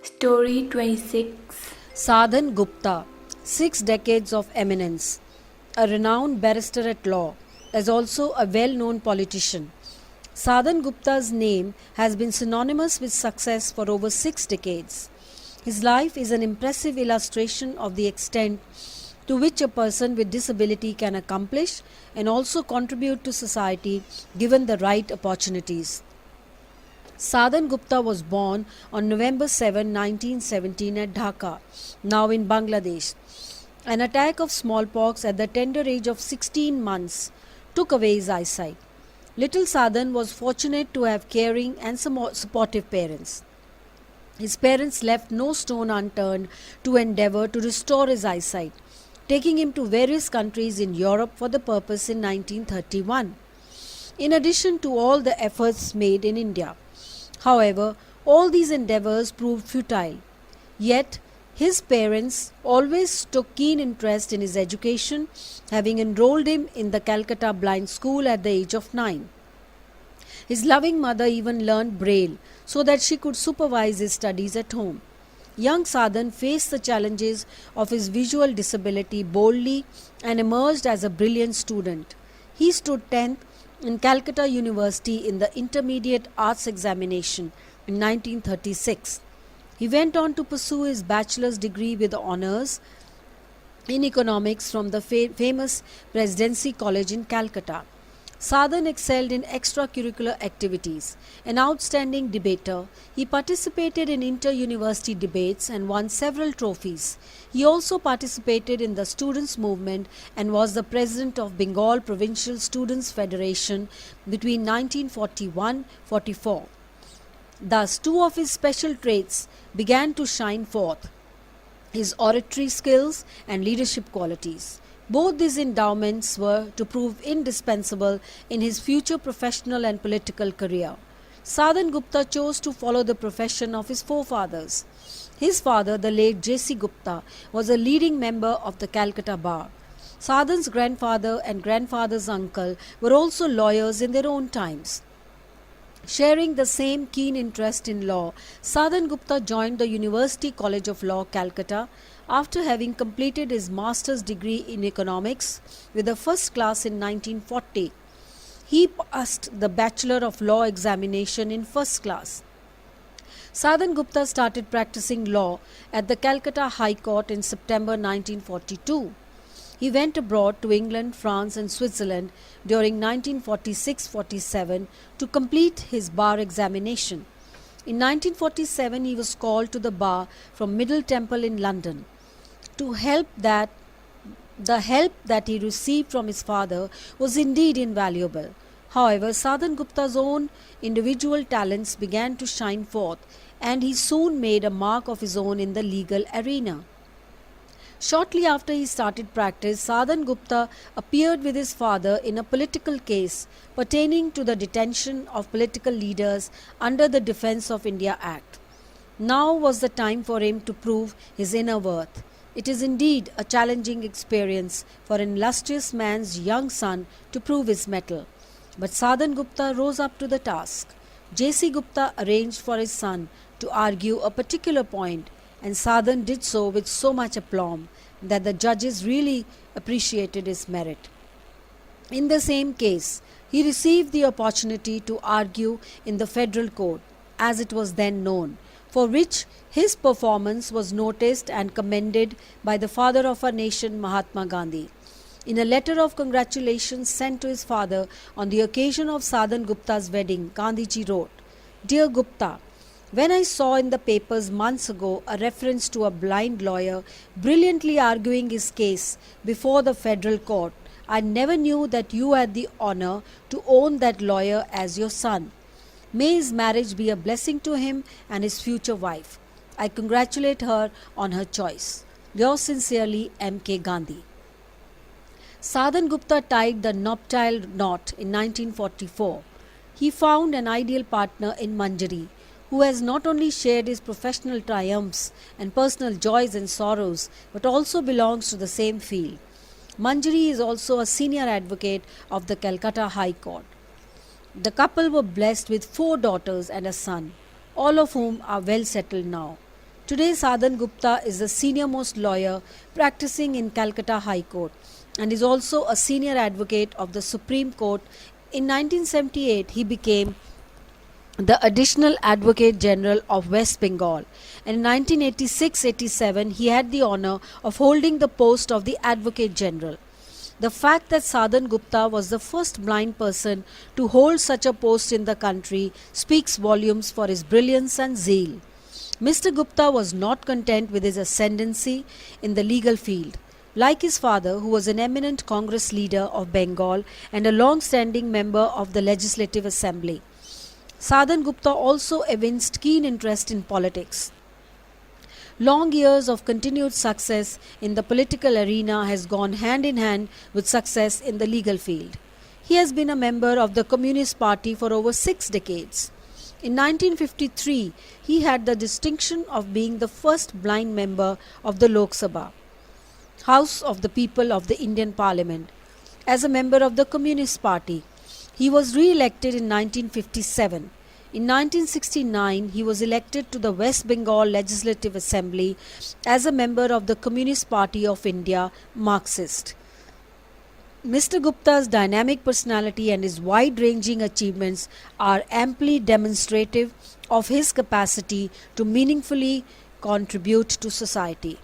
Story 26. Sadhan Gupta, 6 decades of eminence, a renowned barrister at law, is also a well-known politician. Sadhan Gupta's name has been synonymous with success for over 6 decades. His life is an impressive illustration of the extent to which a person with disability can accomplish and also contribute to society given the right opportunities. Sadhan Gupta was born on November 7, 1917 at Dhaka, now in Bangladesh. An attack of smallpox at the tender age of 16 months took away his eyesight. Little Sadhan was fortunate to have caring and supportive parents. His parents left no stone unturned to endeavour to restore his eyesight, taking him to various countries in Europe for the purpose in 1931, in addition to all the efforts made in India. However, all these endeavours proved futile. Yet, his parents always took keen interest in his education, having enrolled him in the Calcutta Blind School at the age of 9. His loving mother even learned Braille so that she could supervise his studies at home. Young Sadhan faced the challenges of his visual disability boldly and emerged as a brilliant student. He stood 10th in Calcutta University in the Intermediate Arts Examination in 1936. He went on to pursue his bachelor's degree with honours in economics from the famous Presidency College in Calcutta. Sadhan excelled in extracurricular activities. An outstanding debater, he participated in inter-university debates and won several trophies. He also participated in the students' movement and was the president of Bengal Provincial Students' Federation between 1941-44. Thus, two of his special traits began to shine forth: his oratory skills and leadership qualities. Both these endowments were to prove indispensable in his future professional and political career. Sadhan Gupta chose to follow the profession of his forefathers. His father, the late J.C. Gupta, was a leading member of the Calcutta Bar. Sadhan's grandfather and grandfather's uncle were also lawyers in their own times. Sharing the same keen interest in law, Sadhan Gupta joined the University College of Law, Calcutta, after having completed his master's degree in economics with a first class in 1940. He passed the Bachelor of Law examination in first class. Sadhan Gupta started practicing law at the Calcutta High Court in September 1942. He went abroad to England, France and Switzerland during 1946-47 to complete his bar examination. In 1947, he was called to the bar from Middle Temple in London. The help that he received from his father was indeed invaluable. However, Sadhan Gupta's own individual talents began to shine forth, and he soon made a mark of his own in the legal arena. Shortly after he started practice, Sadhan Gupta appeared with his father in a political case pertaining to the detention of political leaders under the Defence of India Act. Now was the time for him to prove his inner worth. It is indeed a challenging experience for an illustrious man's young son to prove his mettle. But Sadhan Gupta rose up to the task. J.C. Gupta arranged for his son to argue a particular point, and Sadhan did so with so much aplomb that the judges really appreciated his merit. In the same case, he received the opportunity to argue in the Federal Court, as it was then known, for which his performance was noticed and commended by the father of our nation, Mahatma Gandhi. In a letter of congratulations sent to his father on the occasion of Sadhan Gupta's wedding, Gandhiji wrote, "Dear Gupta, when I saw in the papers months ago a reference to a blind lawyer brilliantly arguing his case before the Federal Court, I never knew that you had the honour to own that lawyer as your son. May his marriage be a blessing to him and his future wife. I congratulate her on her choice. Yours sincerely, M.K. Gandhi." Sadhan Gupta tied the nuptial knot in 1944. He found an ideal partner in Manjari, who has not only shared his professional triumphs and personal joys and sorrows, but also belongs to the same field. Manjari is also a senior advocate of the Calcutta High Court. The couple were blessed with 4 daughters and a son, all of whom are well settled now. Today, Sadhan Gupta is the senior most lawyer practicing in Calcutta High Court and is also a senior advocate of the Supreme Court. In 1978, he became the Additional Advocate General of West Bengal, and in 1986-87 he had the honor of holding the post of the Advocate General. The fact that Sadhan Gupta was the first blind person to hold such a post in the country speaks volumes for his brilliance and zeal. Mr. Gupta was not content with his ascendancy in the legal field. Like his father, who was an eminent Congress leader of Bengal and a long-standing member of the Legislative Assembly, Sadhan Gupta also evinced keen interest in politics. Long years of continued success in the political arena has gone hand in hand with success in the legal field. He has been a member of the Communist Party for over 6 decades. In 1953, he had the distinction of being the first blind member of the Lok Sabha, House of the People of the Indian Parliament. As a member of the Communist Party, he was re-elected in 1957. In 1969, he was elected to the West Bengal Legislative Assembly as a member of the Communist Party of India, Marxist. Mr. Gupta's dynamic personality and his wide-ranging achievements are amply demonstrative of his capacity to meaningfully contribute to society.